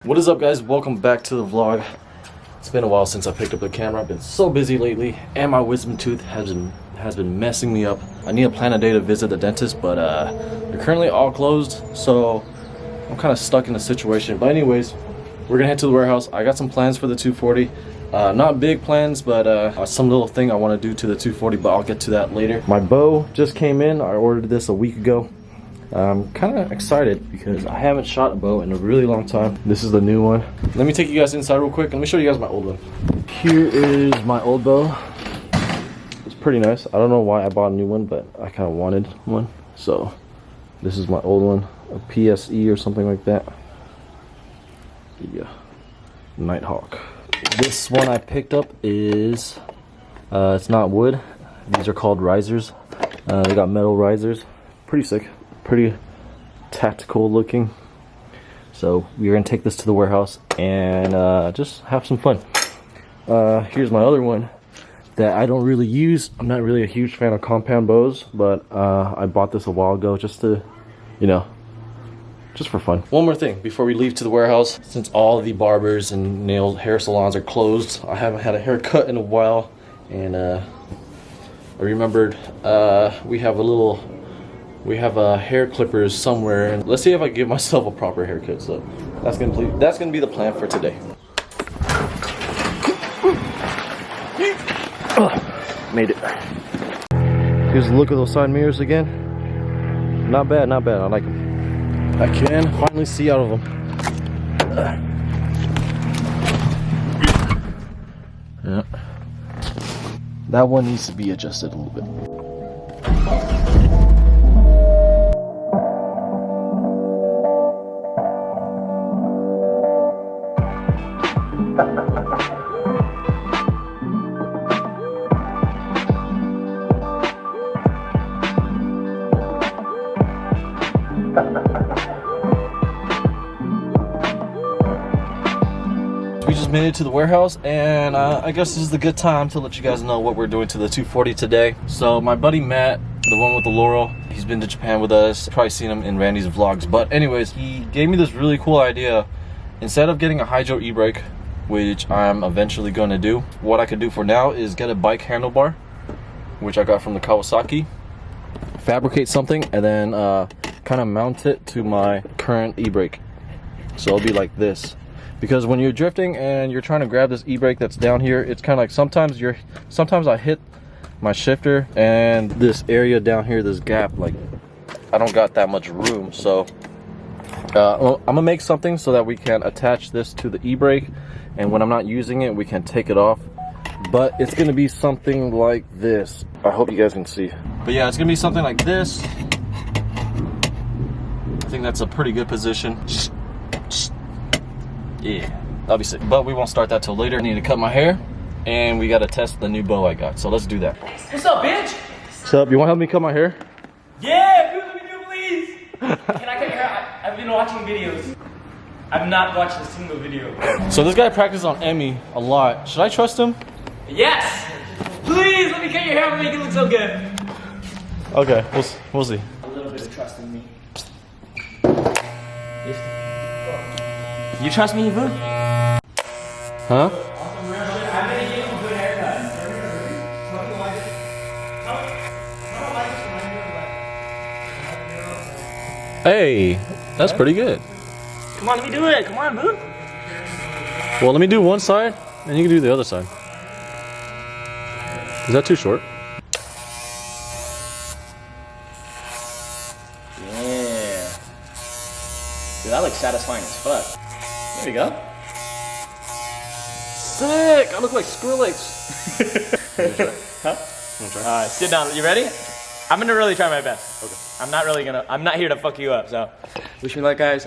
What is up, guys? Welcome back to the vlog. It's been a while since I picked up the camera. I've been so busy lately, and my wisdom tooth has been messing me up. I need to plan a day to visit the dentist, but they're currently all closed, so I'm kind of stuck in a situation. But anyways, we're gonna head to the warehouse. I got some plans for the 240. Not big plans, but some little thing I want to do to the 240, but I'll get to that later. My bow just came in. I ordered this a week ago. I'm kind of excited because I haven't shot a bow in a really long time. This is the new one. Let me take you guys inside real quick. Let me show you guys my old one. Here is my old bow. It's pretty nice. I don't know why I bought a new one, but I kind of wanted one. So this is my old one, a PSE or something like that. Yeah, Nighthawk. This one I picked up is, it's not wood. These are called risers. They got metal risers. Pretty sick. Pretty tactical looking. So we're gonna take this to the warehouse and just have some fun. Here's my other one that I don't really use. I'm not really a huge fan of compound bows, but I bought this a while ago just to, you know, just for fun. One more thing before we leave to the warehouse. Since all the barbers and hair salons are closed, I haven't had a haircut in a while, and I remembered we have hair clippers somewhere, and let's see if I can give myself a proper haircut. So that's gonna be the plan for today. Made it. Here's a look at those side mirrors again. Not bad, not bad. I like them. I can finally see out of them. Yeah. That one needs to be adjusted a little bit. We just made it to the warehouse, and I guess this is the good time to let you guys know what we're doing to the 240 today. So my buddy Matt, the one with the Laurel, he's been to Japan with us. Probably seen him in Randy's vlogs, but anyways, he gave me this really cool idea. Instead of getting a hydro e-brake, which I'm eventually going to do, what I could do for now is get a bike handlebar, which I got from the Kawasaki, fabricate something, and then kind of mount it to my current e-brake. So it'll be like this. Because when you're drifting and you're trying to grab this e-brake that's down here, it's kind of like sometimes I hit my shifter, and this area down here, this gap, like I don't got that much room. So I'm gonna make something so that we can attach this to the e-brake, and when I'm not using it, we can take it off. But it's gonna be something like this. I hope you guys can see. But yeah, it's gonna be something like this. I think that's a pretty good position. Yeah, that'll be sick. But we won't start that till later. I need to cut my hair, and we gotta test the new bow I got. So let's do that. What's up, bitch? What's up? You wanna help me cut my hair? Yeah, dude, let me do, please. Can I cut your hair? I've been watching videos. I've not watched a single video. So this guy practices on Emmy a lot. Should I trust him? Yes! Please, let me cut your hair and make it look so good. Okay, we'll see. A little bit of trust in me. You trust me, Vu? Huh? Hey, that's pretty good. Come on, let me do it. Come on, Vu. Well, let me do one side, and you can do the other side. Is that too short? Yeah. Dude, that looks satisfying as fuck. There you go. Sick! I look like Skrillex. Huh? Sit down. You ready? I'm gonna really try my best. Okay. I'm not here to fuck you up, so. Wish me luck, guys.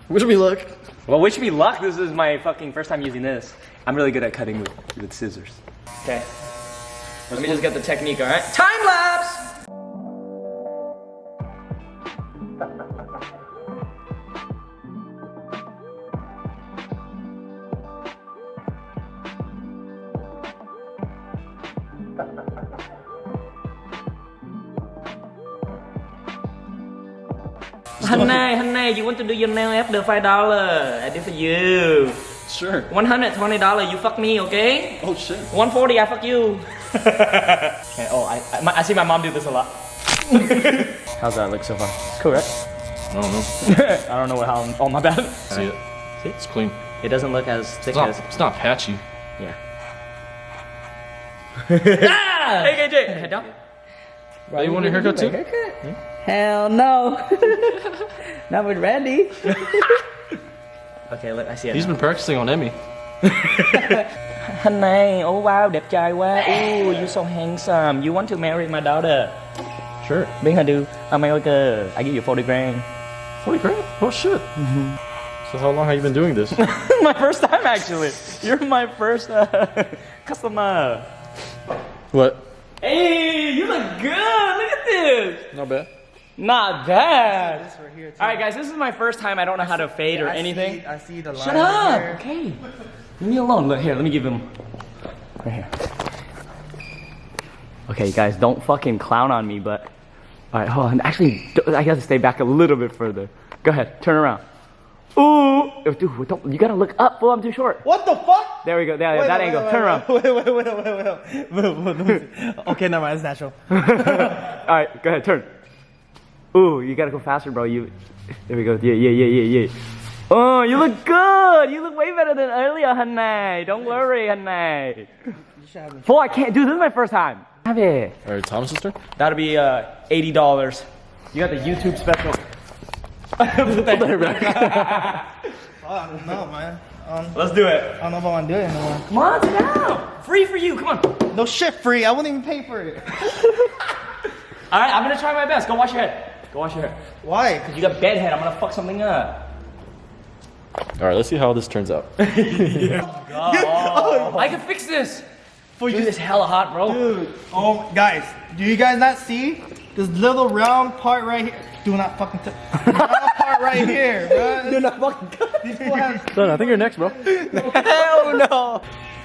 Wish me luck. Well, wish me luck. This is my fucking first time using this. I'm really good at cutting with scissors. Okay. Let me just get the technique, alright? Time lapse! Honey, you want to do your nail after $5? I did for you. Sure. $120, you fuck me, okay? Oh shit. $140, I fuck you. Okay, oh, I see my mom do this a lot. How's that look so far? It's cool, right? I don't know. I don't know how. Oh, my bad. See it? See? It's clean. It doesn't look as thick as. It's not patchy. Yeah. Ah! Hey, KJ, head down. Hey, you want a haircut too? Hell no. Not with Randy. Okay, look, I see it. He's been practicing on Emmy. Honey, oh wow, đẹp trai quá. Ooh, you're so handsome. You want to marry my daughter? Sure. Biết how do? I give you 40 grand. 40 grand? Oh shit. So how long have you been doing this? My first time actually. You're my first customer. What? Hey, you look good. Look at this. Not bad. Not bad. Alright guys, this is my first time. I don't know how to fade or anything. I see the line. Shut up! Okay. Leave me alone. Look here, let me give him. Right here. Okay, guys, don't fucking clown on me, but. Alright, hold on. Actually, I gotta stay back a little bit further. Go ahead, turn around. Ooh! Dude, don't, you gotta look up, fool. I'm too short. What the fuck? There we go. There, that angle. Turn around. Wait. Okay, never mind. It's natural. Alright, go ahead, turn. Ooh, you gotta go faster, bro. There we go. Yeah. Oh, you look good. You look way better than earlier, honey. Don't worry, honey. Fool, I can't do this. Is my first time. Have it. All right, Thomas' turn. That'll be $80. You got the YouTube special. I don't know, man. Let's do it. I don't know if I want to do it anymore. Come on, sit down. Free for you. Come on. No shit, free. I wouldn't even pay for it. All right, I'm gonna try my best. Go wash your head. Go wash your hair. Why? Cause you got bed head. I'm gonna fuck something up. All right, let's see how this turns out. Oh, I can fix this. Dude, this hella hot, bro. Dude. Oh, guys. Do you guys not see this little round part right here? Do not fucking touch. Round part right here, bro. Do not fucking. These people have. Son, I think you're next, bro. Hell no.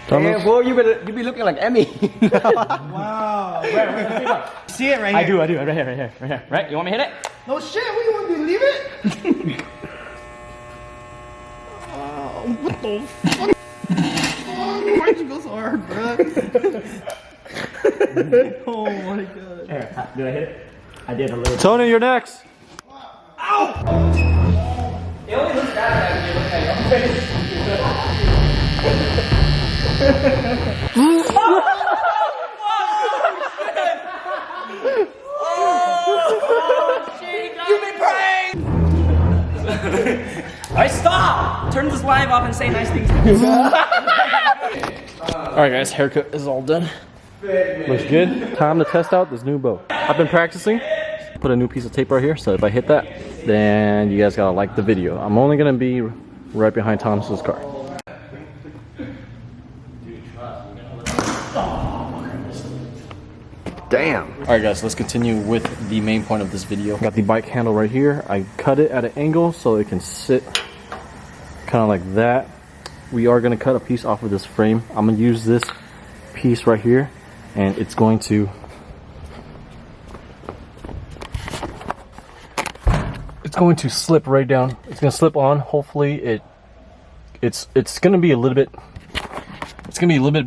Thomas? Hey, boy, you be looking like Emmy. Wow. Where? See it right I here. do. Right here. Right? You want me to hit it? No shit. What, you want me to leave it? What the fuck? Why'd you go so hard, bro? Oh my god. Here, did I hit it? I did a little. Tony, you're next. Ow! It only looks bad when you look at your face. You've been pranked! Alright, stop! Turn this live off and say nice things. Alright guys, haircut is all done. Looks good. Time to test out this new bow. I've been practicing. Put a new piece of tape right here, so if I hit that, then you guys gotta like the video. I'm only gonna be right behind Thomas's car. Damn. Alright guys, let's continue with the main point of this video. Got the bike handle right here. I cut it at an angle so it can sit kind of like that. We are going to cut a piece off of this frame. I'm going to use this piece right here, and it's going to slip right down. It's going to slip on. Hopefully it's going to be a little bit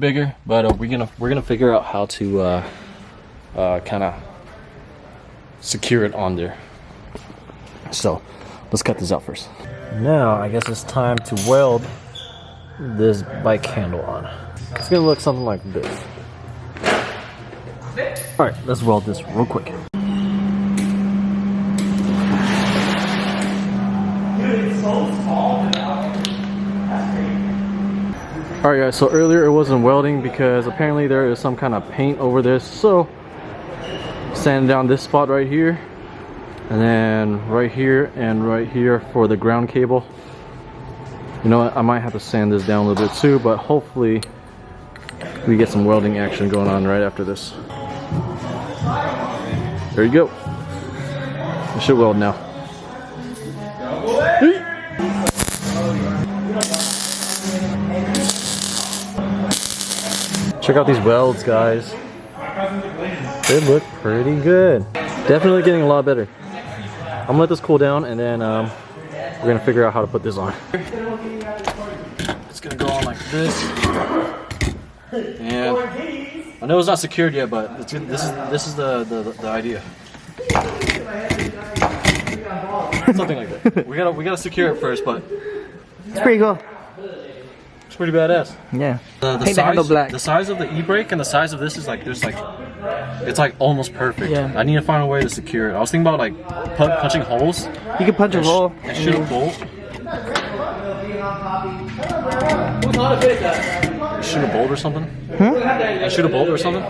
bigger, but we're going to figure out how to kind of secure it on there. So let's cut this out first. Now I guess it's time to weld this bike handle on. It's gonna look something like this. Alright, let's weld this real quick. Alright guys, so earlier it wasn't welding because apparently there is some kind of paint over this, so sand down this spot right here, and then right here and right here for the ground cable. You know what, I might have to sand this down a little bit too, but hopefully we get some welding action going on right after this. There you go. It should weld now. Check out these welds, guys. They look pretty good. Definitely getting a lot better. gonna let this cool down, and then we're gonna figure out how to put this on. It's gonna go on like this, and I know it's not secured yet, but this is the idea. Something like that. We gotta secure it first, but It's pretty cool. it's pretty badass. Yeah. The size of the ebrake and the size of this is like it's like almost perfect. Yeah. I need to find a way to secure it. I was thinking about like punching holes. You can punch a hole. And shoot a bolt. Shoot a bolt or something? And shoot a bolt or something?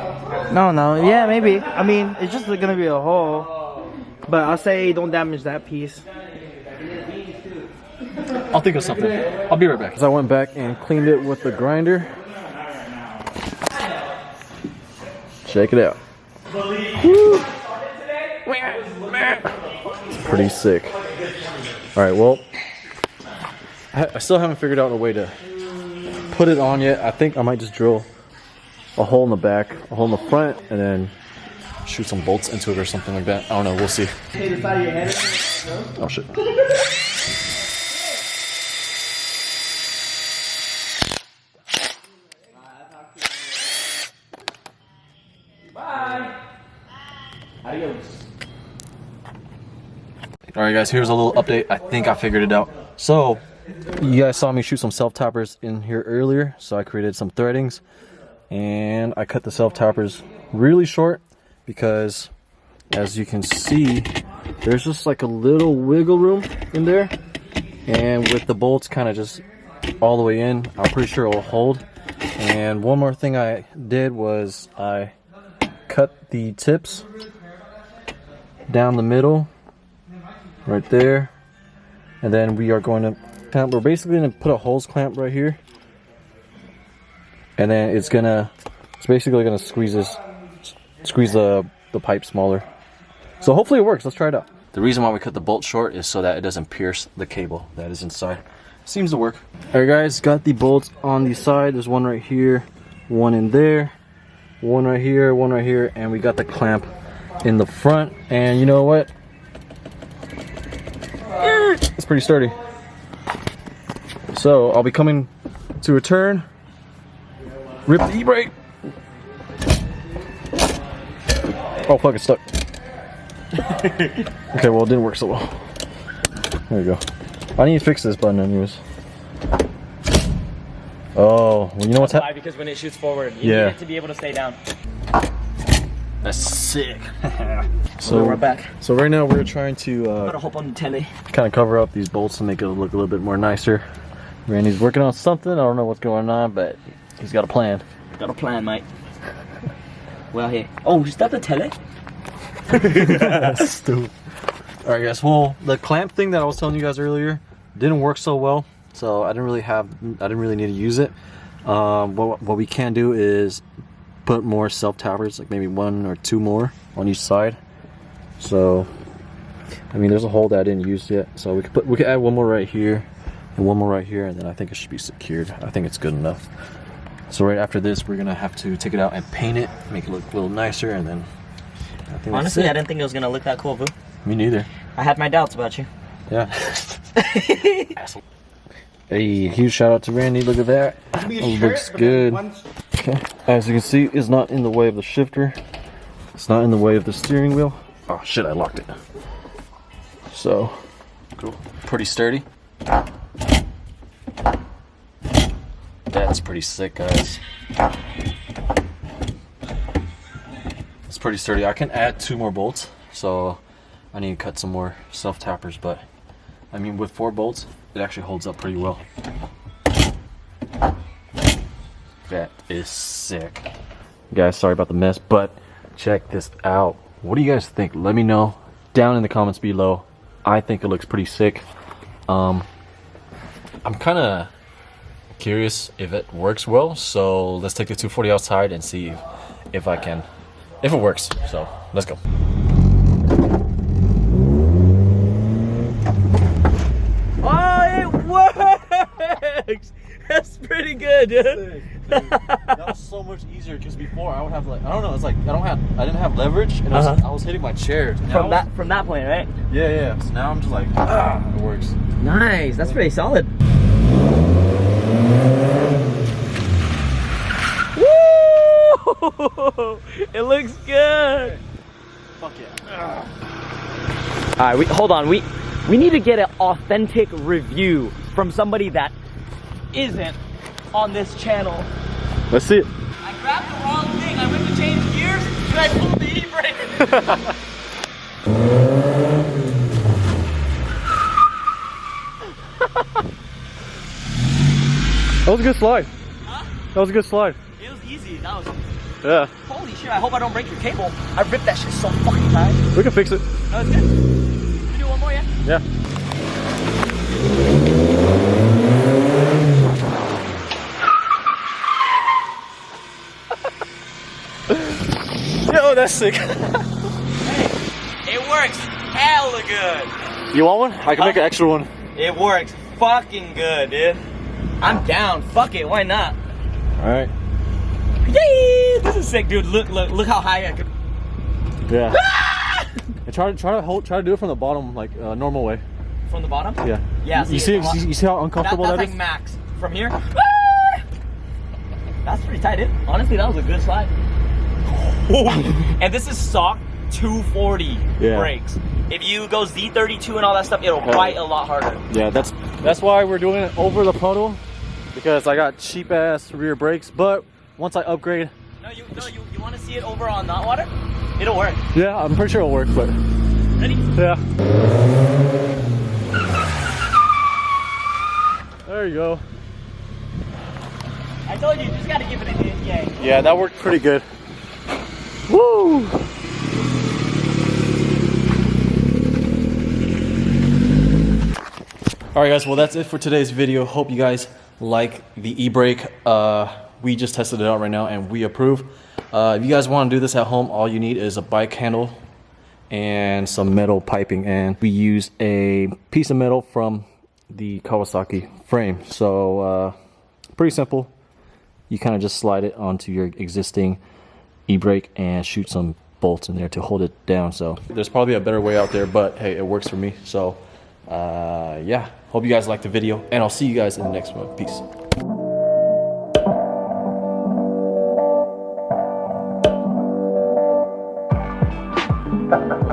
No. Yeah, maybe. I mean, it's just gonna be a hole. But I'll say don't damage that piece. I'll think of something. I'll be right back. So I went back and cleaned it with the grinder. Check it out. It's pretty sick. Alright, well, I still haven't figured out a way to put it on yet. I think I might just drill a hole in the back, a hole in the front, and then shoot some bolts into it or something like that. I don't know, we'll see. Oh shit. Alright guys, here's a little update. I think I figured it out. So, you guys saw me shoot some self-tappers in here earlier. So I created some threadings. And I cut the self-tappers really short. Because, as you can see, there's just like a little wiggle room in there. And with the bolts kind of just all the way in, I'm pretty sure it will hold. And one more thing I did was I cut the tips down the middle. Right there, and then we are going to clamp. We're basically going to put a hose clamp right here, and then it's basically going to squeeze the pipe smaller. So hopefully it works. Let's try it out. The reason why we cut the bolt short is so that it doesn't pierce the cable that is inside. Seems to work. All right, guys, got the bolts on the side. There's one right here, one in there, one right here, and we got the clamp in the front. And you know what? It's pretty sturdy. So I'll be coming to a turn. Rip the e-brake. Oh fuck, it's stuck. Okay, well it didn't work so well. There you go. I need to fix this button anyways. Oh, well, you know what's happening? Because when it shoots forward, you need it to be able to stay down. That's sick. So we're back. So right now we're trying to hop on the telly. kind of cover up these bolts to make it look a little bit more nicer. Randy's working on something. I don't know what's going on, but he's got a plan. Got a plan, mate. Well, here. Oh, is that the telly? Stupid. All right, guys. Well, the clamp thing that I was telling you guys earlier didn't work so well, so I didn't really need to use it. What we can do is put more self-tappers, like maybe 1 or 2 more on each side. So, I mean, there's a hole that I didn't use yet, so we could add 1 more right here and 1 more right here, and then I think it should be secured. I think it's good enough. So right after this, we're gonna have to take it out and paint it, make it look a little nicer, and then I think Honestly, I didn't think it was gonna look that cool, boo. Me neither. I had my doubts about you. Yeah. Hey, huge shout out to Randy. Look at that. It looks good. Okay. As you can see, it's not in the way of the shifter. It's not in the way of the steering wheel. Oh shit, I locked it. So, cool. Pretty sturdy. That's pretty sick, guys. It's pretty sturdy. I can add 2 more bolts, so I need to cut some more self-tappers, but I mean, with 4 bolts, it actually holds up pretty well. That is sick. Guys, sorry about the mess, but check this out. What do you guys think? Let me know down in the comments below. I think it looks pretty sick. I'm kind of curious if it works well, so let's take the 240 outside and see if it works. So let's go. Oh, it works! brakes. That's pretty good, dude. Sick. That was so much easier because before I would have like, I don't know, it's like I didn't have leverage and I was hitting my chair. From that point, right? Yeah. So now I'm just like, it works. Nice. That's pretty solid. Woo! It looks good. Fuck yeah. All right, hold on. We need to get an authentic review from somebody that isn't on this channel. Let's see it. I grabbed the wrong thing. I went to change gears and I pulled the e-brake. That was a good slide. Huh? That was a good slide. It was easy. That was. Yeah. Holy shit! I hope I don't break your cable. I ripped that shit so fucking tight. We can fix it. That was good. Can we do one more, yeah? Yeah. Yo, that's sick. Hey, it works hella good. You want one? I can make an extra one. It works fucking good, dude. I'm down. Fuck it. Why not? All right. Yay! This is sick, dude. Look how high I could. Yeah. And try to do it from the bottom, like normal way. From the bottom? Yeah. Yeah. You see how uncomfortable that's that like is? max. From here. That's pretty tight, dude. Honestly, that was a good slide. And this is stock 240 brakes. If you go Z32 and all that stuff, it'll bite a lot harder. Yeah, that's why we're doing it over the puddle, because I got cheap ass rear brakes. But once I upgrade, you want to see it over on not water? It'll work. yeah, I'm pretty sure it'll work. But ready? Yeah. There you go. I told you, just gotta give it a hit. Yay. Yeah, that worked pretty good. Woo! Alright guys, well that's it for today's video. Hope you guys like the e-brake. We just tested it out right now and we approve. If you guys want to do this at home, all you need is a bike handle and some metal piping, and we use a piece of metal from the Kawasaki frame. So pretty simple. You kind of just slide it onto your existing e-brake and shoot some bolts in there to hold it down. So there's probably a better way out there, but hey, it works for me. So yeah, hope you guys liked the video, and I'll see you guys in the next one. Peace. Ha ha ha.